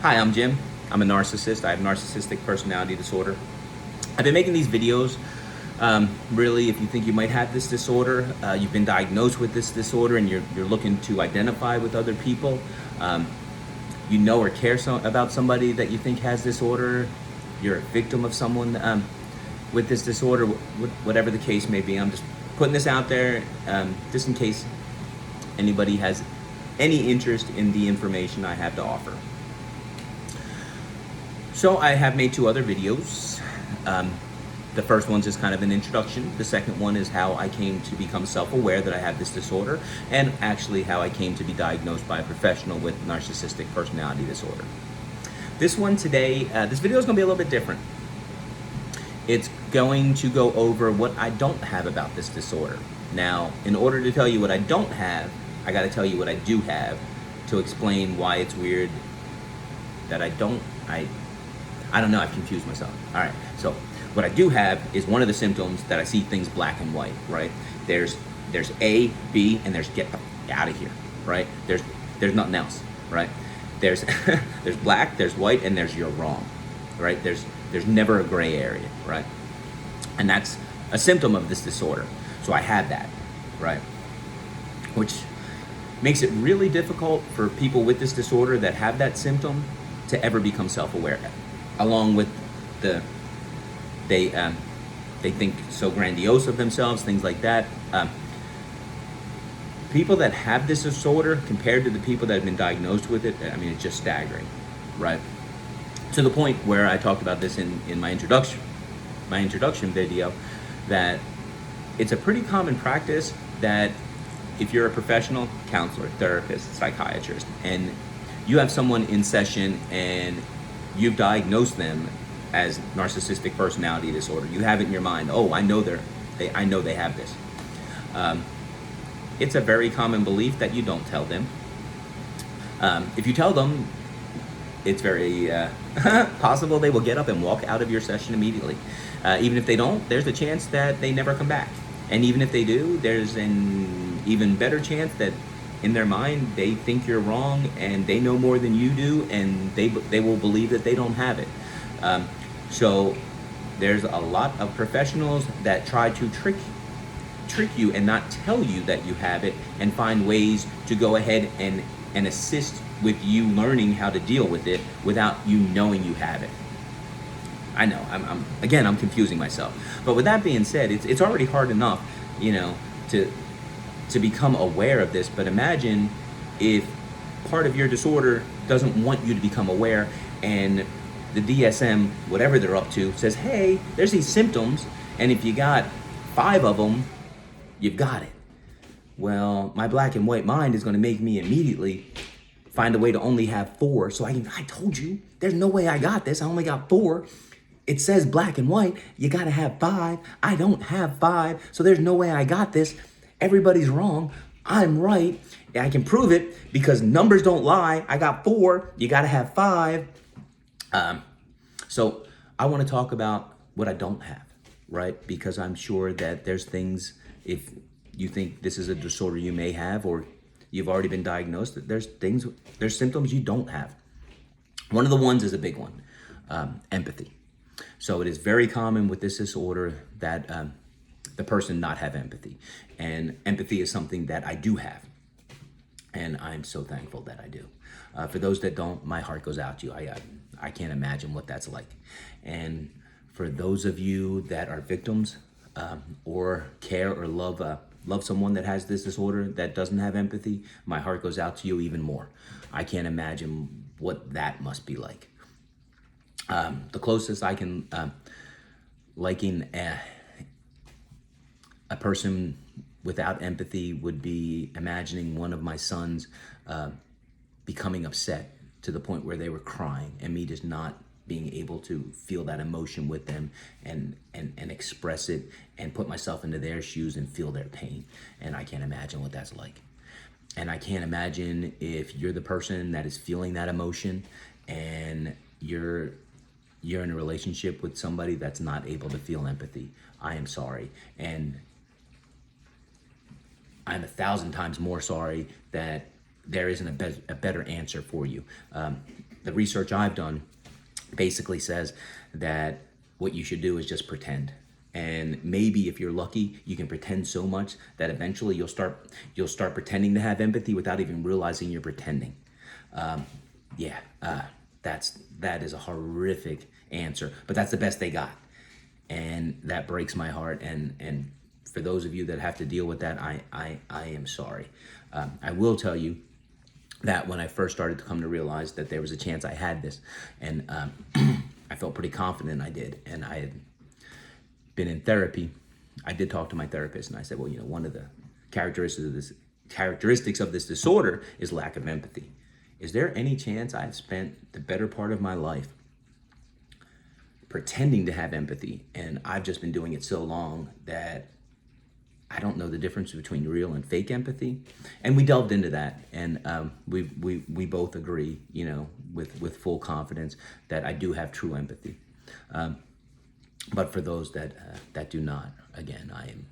Hi, I'm Jim. I'm a narcissist. I have narcissistic personality disorder. I've been making these videos. Really, if you think you might have this disorder, you've been diagnosed with this disorder, and you're looking to identify with other people. You know or care about somebody that you think has this disorder. You're a victim of someone with this disorder, whatever the case may be. I'm just putting this out there just in case anybody has any interest in the information I have to offer. So I have made 2 other videos. The first one's just kind of an introduction. The second one is how I came to become self-aware that I have this disorder, and actually how I came to be diagnosed by a professional with narcissistic personality disorder. This one today, this video is going to be a little bit different. It's going to go over what I don't have about this disorder. Now, in order to tell you what I don't have, I got to tell you what I do have to explain why it's weird that I don't know, I've confused myself. All right, so what I do have is one of the symptoms that I see things black and white, right? There's A, B, and there's get the out of here, right? There's nothing else, right? There's there's black, there's white, and there's you're wrong, right? There's never a gray area, right? And that's a symptom of this disorder. So I have that, right? Which makes it really difficult for people with this disorder that have that symptom to ever become self-aware, along with they think so grandiose of themselves, things like that. People that have this disorder compared to the people that have been diagnosed with it, I mean, it's just staggering, right? To the point where I talked about this in my introduction video, that it's a pretty common practice that if you're a professional counselor, therapist, psychiatrist, and you have someone in session and you've diagnosed them as narcissistic personality disorder, you have it in your mind, oh, I know they have this. It's a very common belief that you don't tell them. If you tell them, it's very possible they will get up and walk out of your session immediately. Even if they don't, there's a chance that they never come back. And even if they do, there's an even better chance that in their mind they think you're wrong and they know more than you do, and they will believe that they don't have it. So there's a lot of professionals that try to trick you and not tell you that you have it, and find ways to go ahead and assist with you learning how to deal with it without you knowing you have it. I know, I'm confusing myself. But with that being said, it's already hard enough, to become aware of this. But imagine if part of your disorder doesn't want you to become aware, and the DSM, whatever they're up to, says, hey, there's these symptoms, and if you got 5 of them, you've got it. Well, my black and white mind is going to make me immediately find a way to only have 4. So I told you, there's no way I got this. I only got 4. It says black and white. You got to have 5. I don't have 5. So there's no way I got this. Everybody's wrong. I'm right. I can prove it because numbers don't lie. I got 4. You got to have 5. So I want to talk about what I don't have, right? Because I'm sure that there's things, if you think this is a disorder you may have, or you've already been diagnosed, there's symptoms you don't have. One of the ones is a big one, empathy. So it is very common with this disorder that the person not have empathy. And empathy is something that I do have. And I'm so thankful that I do. For those that don't, my heart goes out to you. I can't imagine what that's like. And for those of you that are victims or care or love someone that has this disorder that doesn't have empathy, my heart goes out to you even more. I can't imagine what that must be like. The closest I can liken a person without empathy would be imagining one of my sons becoming upset to the point where they were crying, and me just not being able to feel that emotion with them and express it and put myself into their shoes and feel their pain. And I can't imagine what that's like. And I can't imagine if you're the person that is feeling that emotion and you're in a relationship with somebody that's not able to feel empathy. I am sorry. And I'm 1,000 times more sorry that there isn't a better answer for you. the research I've done basically says that what you should do is just pretend. And maybe if you're lucky, you can pretend so much that eventually you'll start pretending to have empathy without even realizing you're pretending. That is a horrific answer, but that's the best they got, and that breaks my heart. And for those of you that have to deal with that, I am sorry. I will tell you that when I first started to come to realize that there was a chance I had this, and I felt pretty confident I did, and I had been in therapy. I did talk to my therapist, and I said, well, one of the characteristics of this disorder is lack of empathy. Is there any chance I've spent the better part of my life pretending to have empathy, and I've just been doing it so long that I don't know the difference between real and fake empathy? And we delved into that, and we both agree, with full confidence that I do have true empathy. But for those that do not, again, I am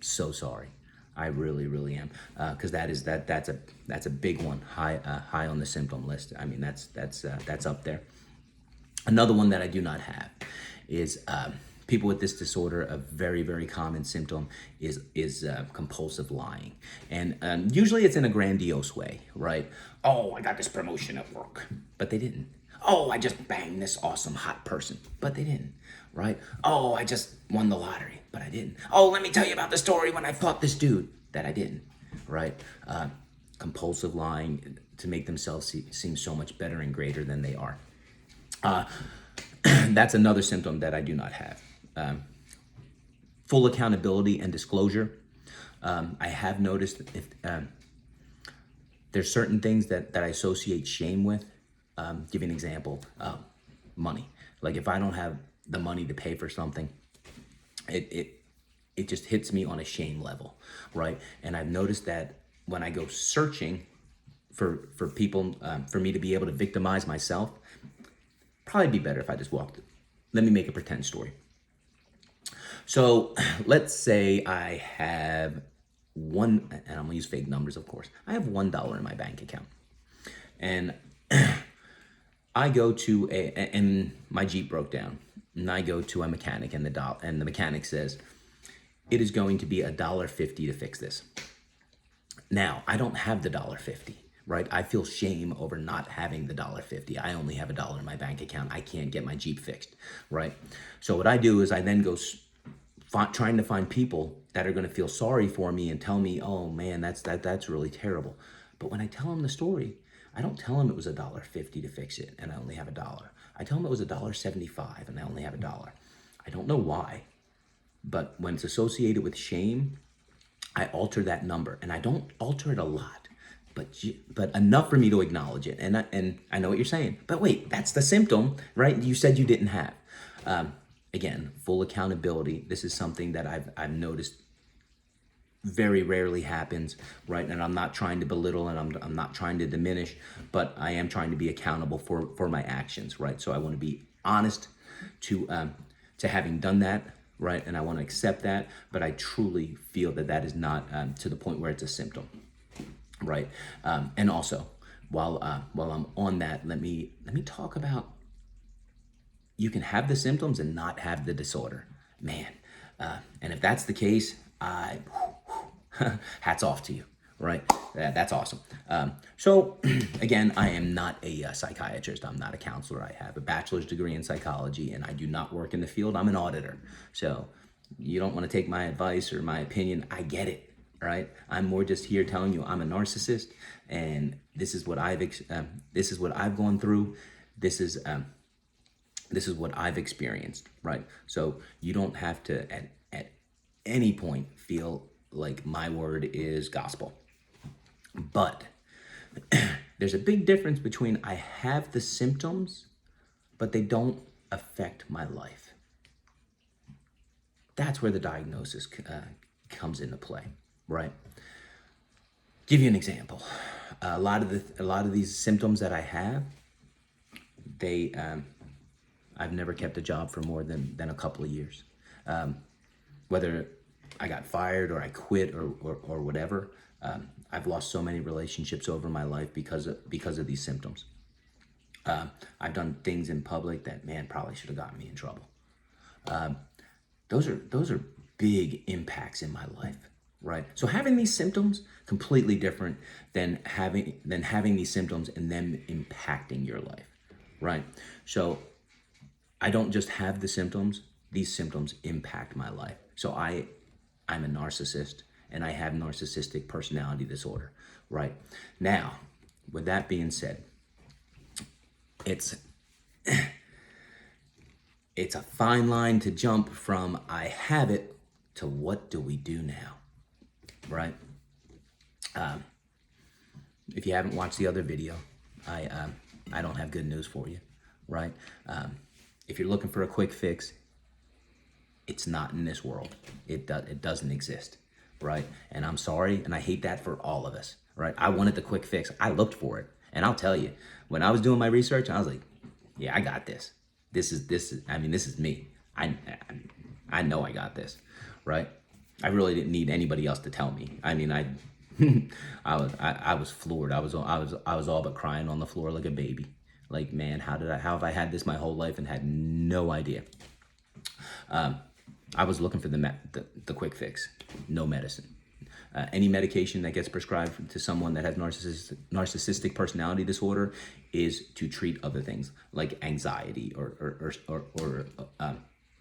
so sorry. I really, really am, because that's a big one, high on the symptom list. I mean, that's up there. Another one that I do not have is people with this disorder. A very, very common symptom is compulsive lying, and usually it's in a grandiose way, right? Oh, I got this promotion at work, but they didn't. Oh, I just banged this awesome hot person, but they didn't, right? Oh, I just won the lottery, but I didn't. Oh, let me tell you about the story when I fought this dude, that I didn't, right? Compulsive lying to make themselves seem so much better and greater than they are. That's another symptom that I do not have. Full accountability and disclosure. I have noticed if there's certain things that I associate shame with. Give you an example, money. Like if I don't have the money to pay for something, it just hits me on a shame level, right? And I've noticed that when I go searching for people, for me to be able to victimize myself, probably be better if I just walked. Let me make a pretend story. So let's say I have and I'm gonna use fake numbers, of course. I have $1 in my bank account, and I go to and my Jeep broke down, and I go to a mechanic, and the mechanic says it is going to be $1.50 to fix this. Now I don't have the $1.50, right? I feel shame over not having the $1.50. I only have $1 in my bank account. I can't get my Jeep fixed, right? So what I do is I then go trying to find people that are going to feel sorry for me and tell me, oh man, that's really terrible. But when I tell them the story, I don't tell them it was $1.50 to fix it and I only have $1. I tell them it was $1.75 and I only have $1. I don't know why, but when it's associated with shame, I alter that number, and I don't alter it a lot, but enough for me to acknowledge it. And I know what you're saying, but wait, that's the symptom, right? You said you didn't have. Again, full accountability. This is something that I've noticed very rarely happens, right? And I'm not trying to belittle, and I'm not trying to diminish, but I am trying to be accountable for my actions, right? So I want to be honest to having done that, right? And I want to accept that, but I truly feel that is not to the point where it's a symptom, right? And also, while I'm on that, let me talk about, you can have the symptoms and not have the disorder, man. And if that's the case, hats off to you, right? That's awesome. So again, I am not a psychiatrist. I'm not a counselor. I have a bachelor's degree in psychology, and I do not work in the field. I'm an auditor. So you don't want to take my advice or my opinion. I get it, right? I'm more just here telling you I'm a narcissist, and this is what I've gone through. This is what I've experienced, right? So you don't have to at any point feel like my word is gospel. But there's a big difference between I have the symptoms, but they don't affect my life. That's where the diagnosis comes into play, right? Give you an example. A lot of these symptoms that I have, I've never kept a job for more than a couple of years. Whether I got fired or I quit or whatever, I've lost so many relationships over my life because of these symptoms. I've done things in public that, man, probably should have gotten me in trouble. Those are big impacts in my life, right? So having these symptoms, completely different than having these symptoms and them impacting your life, right? So I don't just have the symptoms; these symptoms impact my life. So I'm a narcissist, and I have narcissistic personality disorder, right? Now, with that being said, it's a fine line to jump from I have it to what do we do now, right? If you haven't watched the other video, I don't have good news for you, right? If you're looking for a quick fix, it's not in this world. It doesn't exist, right? And I'm sorry, and I hate that for all of us, right? I wanted the quick fix. I looked for it, and I'll tell you, when I was doing my research, I was like, yeah, I got this. This is me. I know I got this, right? I really didn't need anybody else to tell me. I mean, I was floored. I was all but crying on the floor like a baby. Like, man, how have I had this my whole life and had no idea? I was looking for the quick fix. No medicine. Any medication that gets prescribed to someone that has narcissistic personality disorder is to treat other things like anxiety or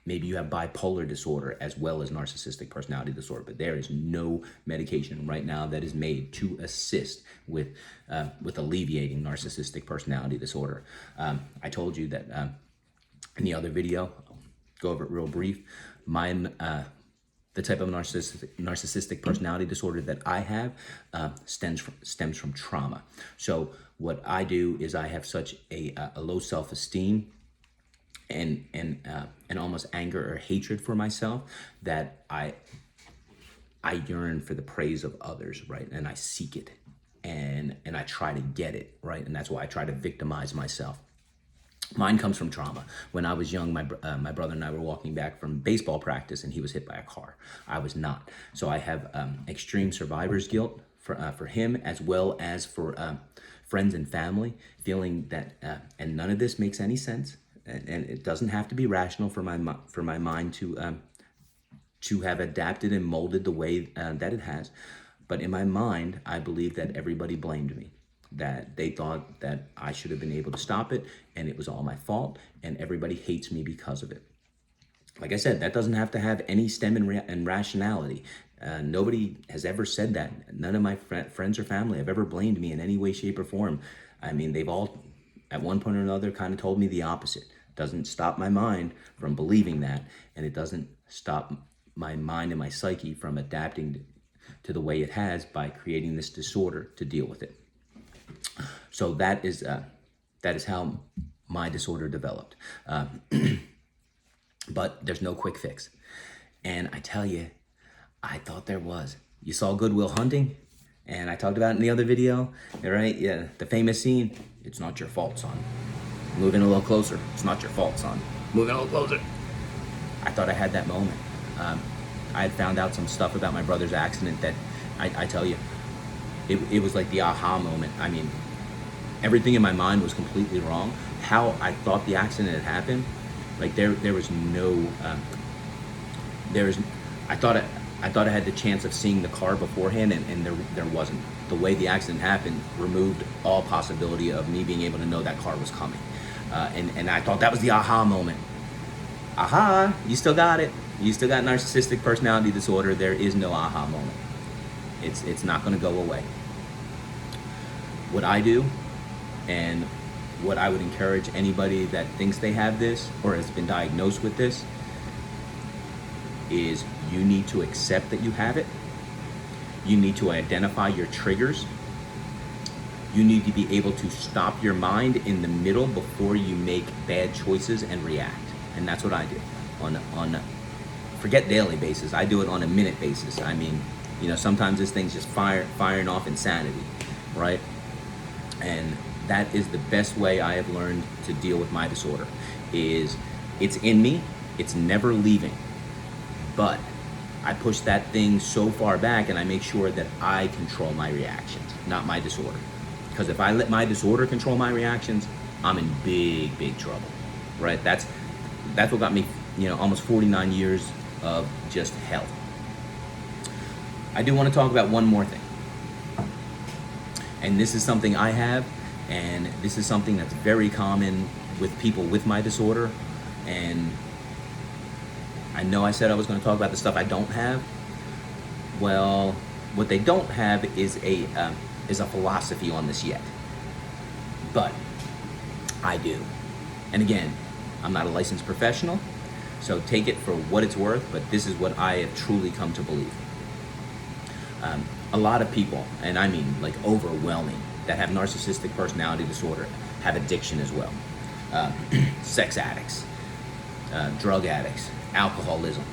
maybe you have bipolar disorder as well as narcissistic personality disorder. But there is no medication right now that is made to assist with alleviating narcissistic personality disorder. I told you that in the other video, I'll go over it real brief. The type of narcissistic personality disorder that I have stems from trauma. So what I do is I have such a low self-esteem and almost anger or hatred for myself that I yearn for the praise of others, right? And I seek it and I try to get it, right? And that's why I try to victimize myself. Mine comes from trauma. When I was young, my brother and I were walking back from baseball practice, and he was hit by a car. I was not. So I have extreme survivor's guilt for him, as well as for friends and family, feeling that, and none of this makes any sense, and it doesn't have to be rational for my mind to have adapted and molded the way that it has. But in my mind, I believe that everybody blamed me, that they thought that I should have been able to stop it, and it was all my fault, and everybody hates me because of it. Like I said, that doesn't have to have any stem and rationality. Nobody has ever said that. None of my friends or family have ever blamed me in any way, shape, or form. I mean, they've all, at one point or another, kind of told me the opposite. It doesn't stop my mind from believing that, and it doesn't stop my mind and my psyche from adapting to the way it has by creating this disorder to deal with it. So that is how my disorder developed. But there's no quick fix. And I tell you, I thought there was. You saw Good Will Hunting, and I talked about it in the other video, right? Yeah, the famous scene, it's not your fault, son. Moving a little closer, it's not your fault, son. Moving a little closer. I thought I had that moment. I had found out some stuff about my brother's accident that I tell you, it was like the aha moment. I mean, everything in my mind was completely wrong. How I thought the accident had happened, like there was no, I thought I had the chance of seeing the car beforehand, and there wasn't. The way the accident happened removed all possibility of me being able to know that car was coming. And I thought that was the aha moment. Aha, you still got it. You still got narcissistic personality disorder. There is no aha moment. It's not gonna go away. What I do, and what I would encourage anybody that thinks they have this or has been diagnosed with this, is you need to accept that you have it. You need to identify your triggers. You need to be able to stop your mind in the middle before you make bad choices and react. And that's what I do on forget daily basis. I do it on a minute basis. I mean, sometimes this thing's just firing off insanity, right? And that is the best way I have learned to deal with my disorder. Is it's in me, it's never leaving. But I push that thing so far back, and I make sure that I control my reactions, not my disorder. Because if I let my disorder control my reactions, I'm in big trouble, right? That's what got me, almost 49 years of just hell. I do want to talk about one more thing. And this is something I have, and this is something that's very common with people with my disorder. And I know I said I was going to talk about the stuff I don't have. Well, what they don't have is a philosophy on this yet. But I do. And again, I'm not a licensed professional, so take it for what it's worth, but this is what I have truly come to believe. A lot of people, and I mean like overwhelming, that have narcissistic personality disorder have addiction as well. Sex addicts, drug addicts, alcoholism.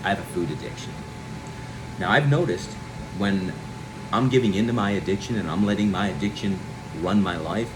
I have a food addiction. Now I've noticed when I'm giving into my addiction and I'm letting my addiction run my life,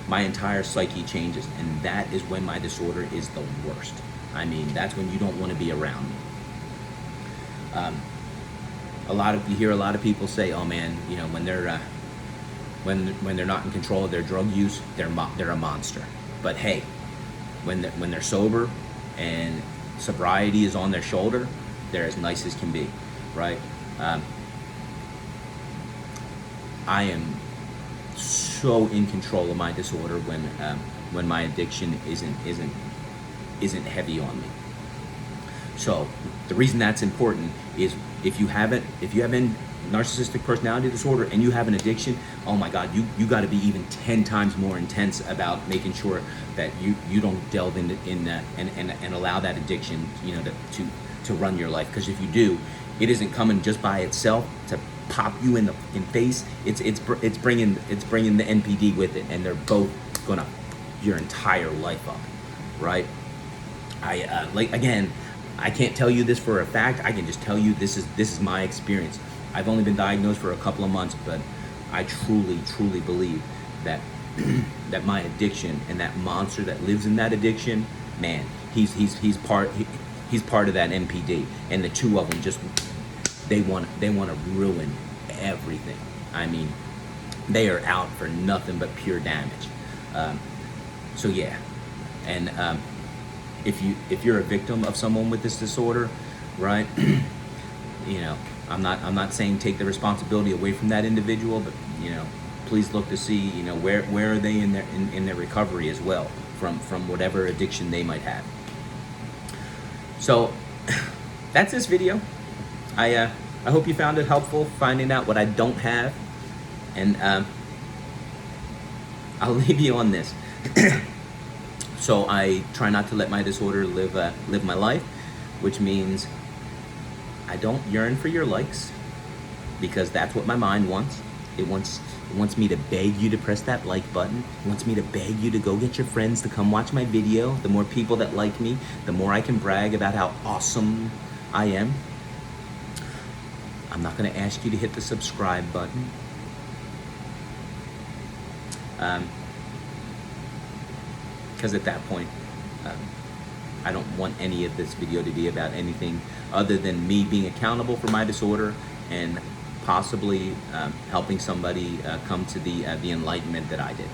my entire psyche changes, and that is when my disorder is the worst. I mean, that's when you don't want to be around me. You hear a lot of people say, "Oh man, when they're when they're not in control of their drug use, they're a monster." But hey, when they're sober and sobriety is on their shoulder, they're as nice as can be, right? I am so in control of my disorder when my addiction isn't heavy on me. So the reason that's important is if you have narcissistic personality disorder and you have an addiction, oh my God, you got to be even 10 times more intense about making sure that you don't delve in that and allow that addiction to run your life. Because if you do, it isn't coming just by itself to pop you in face. It's bringing the NPD with it, and they're both gonna your entire life up, right? I can't tell you this for a fact. I can just tell you this is my experience. I've only been diagnosed for a couple of months, but I truly believe that that my addiction and that monster that lives in that addiction, man, he's part of that NPD, and the two of them just they want to ruin everything. I mean, they are out for nothing but pure damage. So yeah, and if you're a victim of someone with this disorder, right? I'm not saying take the responsibility away from that individual, but please look to see where are they in their recovery as well from whatever addiction they might have. So that's this video. I hope you found it helpful finding out what I don't have, and I'll leave you on this. So I try not to let my disorder live my life, which means I don't yearn for your likes, because that's what my mind wants. It wants me to beg you to press that like button. It wants me to beg you to go get your friends to come watch my video. The more people that like me, the more I can brag about how awesome I am. I'm not going to ask you to hit the subscribe button. Because at that point, I don't want any of this video to be about anything other than me being accountable for my disorder and possibly helping somebody come to the enlightenment that I did.